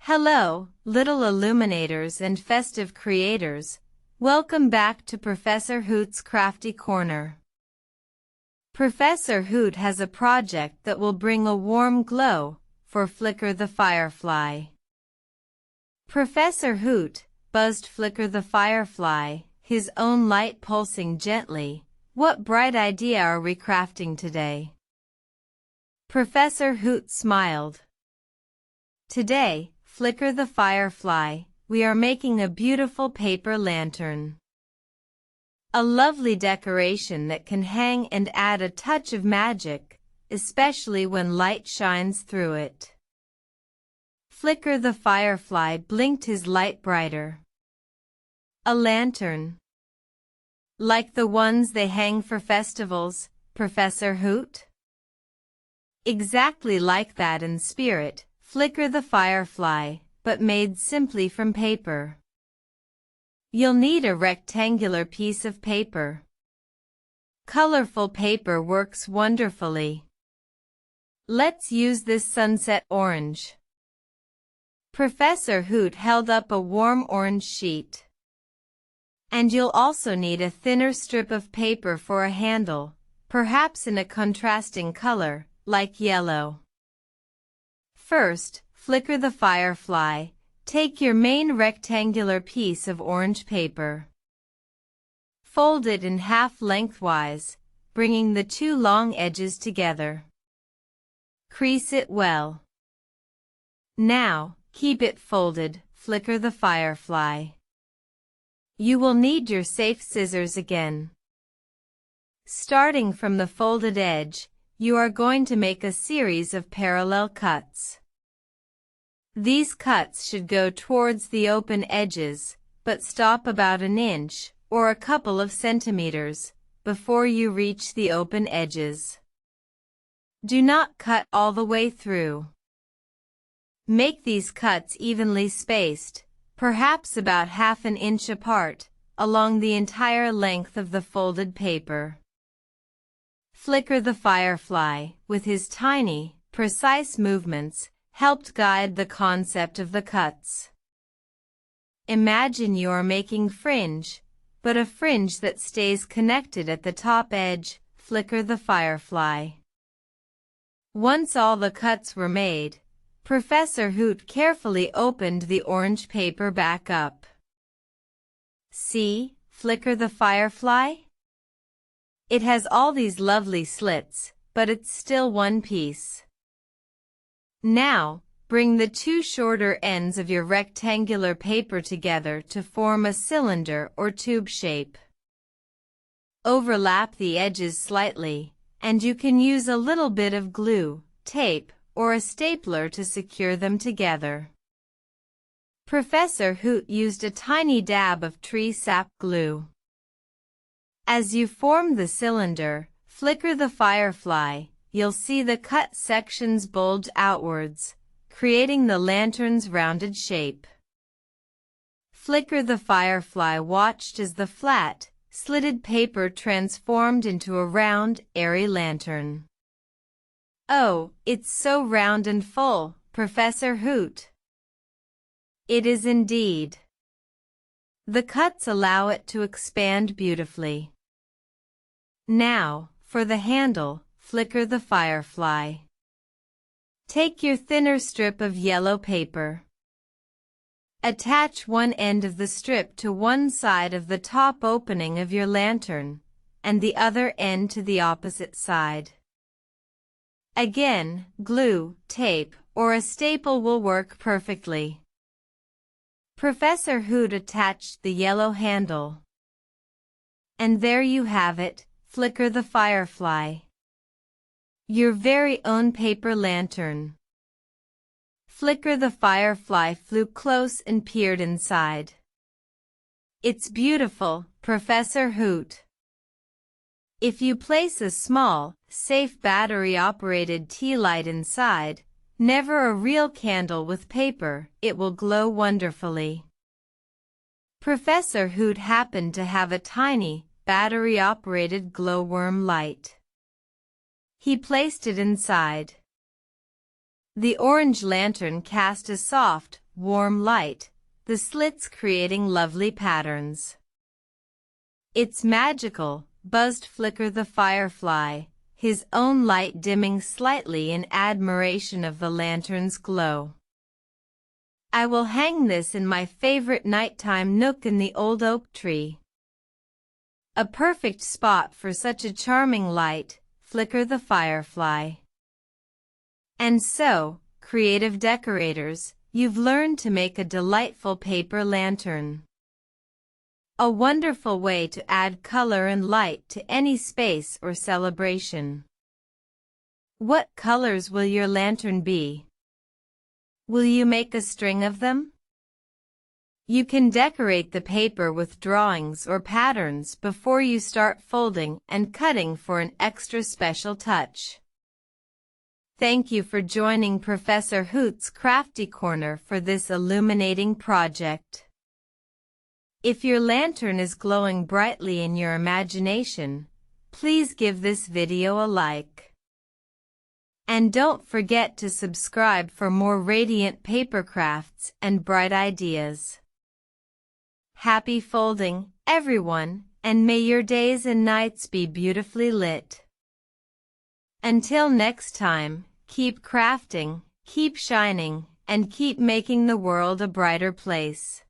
Hello, little illuminators and festive creators. Welcome back to Professor Hoot's Crafty Corner. Professor Hoot has a project that will bring a warm glow for Flicker the Firefly. Professor Hoot buzzed Flicker the Firefly, his own light pulsing gently. What bright idea are we crafting today? Professor Hoot smiled. Today, Flicker the Firefly, we are making a beautiful paper lantern. A lovely decoration that can hang and add a touch of magic, especially when light shines through it. Flicker the Firefly blinked his light brighter. A lantern. Like the ones they hang for festivals, Professor Hoot? Exactly like that in spirit, Flicker the Firefly, but made simply from paper. You'll need a rectangular piece of paper. Colorful paper works wonderfully. Let's use this sunset orange. Professor Hoot held up a warm orange sheet. And you'll also need a thinner strip of paper for a handle, perhaps in a contrasting color, like yellow. First, Flicker the Firefly, take your main rectangular piece of orange paper. Fold it in half lengthwise, bringing the two long edges together. Crease it well. Now, keep it folded, Flicker the Firefly. You will need your safe scissors again. Starting from the folded edge, you are going to make a series of parallel cuts. These cuts should go towards the open edges, but stop about an inch, or a couple of centimeters, before you reach the open edges. Do not cut all the way through. Make these cuts evenly spaced, perhaps about half an inch apart, along the entire length of the folded paper. Flicker the Firefly, with his tiny, precise movements, helped guide the concept of the cuts. Imagine you're making fringe, but a fringe that stays connected at the top edge, Flicker the Firefly. Once all the cuts were made, Professor Hoot carefully opened the orange paper back up. See, Flicker the Firefly? It has all these lovely slits, but it's still one piece. Now, bring the two shorter ends of your rectangular paper together to form a cylinder or tube shape. Overlap the edges slightly, and you can use a little bit of glue, tape, or a stapler to secure them together. Professor Hoot used a tiny dab of tree sap glue. As you form the cylinder, Flicker the Firefly, you'll see the cut sections bulge outwards, creating the lantern's rounded shape. Flicker the Firefly watched as the flat, slitted paper transformed into a round, airy lantern. Oh, it's so round and full, Professor Hoot. It is indeed. The cuts allow it to expand beautifully. Now, for the handle, Flicker the Firefly. Take your thinner strip of yellow paper. Attach one end of the strip to one side of the top opening of your lantern, and the other end to the opposite side. Again, glue, tape, or a staple will work perfectly. Professor Hoot attached the yellow handle. And there you have it, Flicker the Firefly. Your very own paper lantern. Flicker the Firefly flew close and peered inside. It's beautiful, Professor Hoot. If you place a small, safe battery-operated tea light inside, never a real candle with paper, it will glow wonderfully. Professor Hoot happened to have a tiny, battery-operated glowworm light. He placed it inside. The orange lantern cast a soft, warm light, the slits creating lovely patterns. "It's magical," buzzed Flicker the Firefly, his own light dimming slightly in admiration of the lantern's glow. "I will hang this in my favorite nighttime nook in the old oak tree." "A perfect spot for such a charming light," Flicker the Firefly. And so, creative decorators, you've learned to make a delightful paper lantern. A wonderful way to add color and light to any space or celebration. What colors will your lantern be? Will you make a string of them? You can decorate the paper with drawings or patterns before you start folding and cutting for an extra special touch. Thank you for joining Professor Hoot's Crafty Corner for this illuminating project. If your lantern is glowing brightly in your imagination, please give this video a like. And don't forget to subscribe for more radiant paper crafts and bright ideas. Happy folding, everyone, and may your days and nights be beautifully lit. Until next time, keep crafting, keep shining, and keep making the world a brighter place.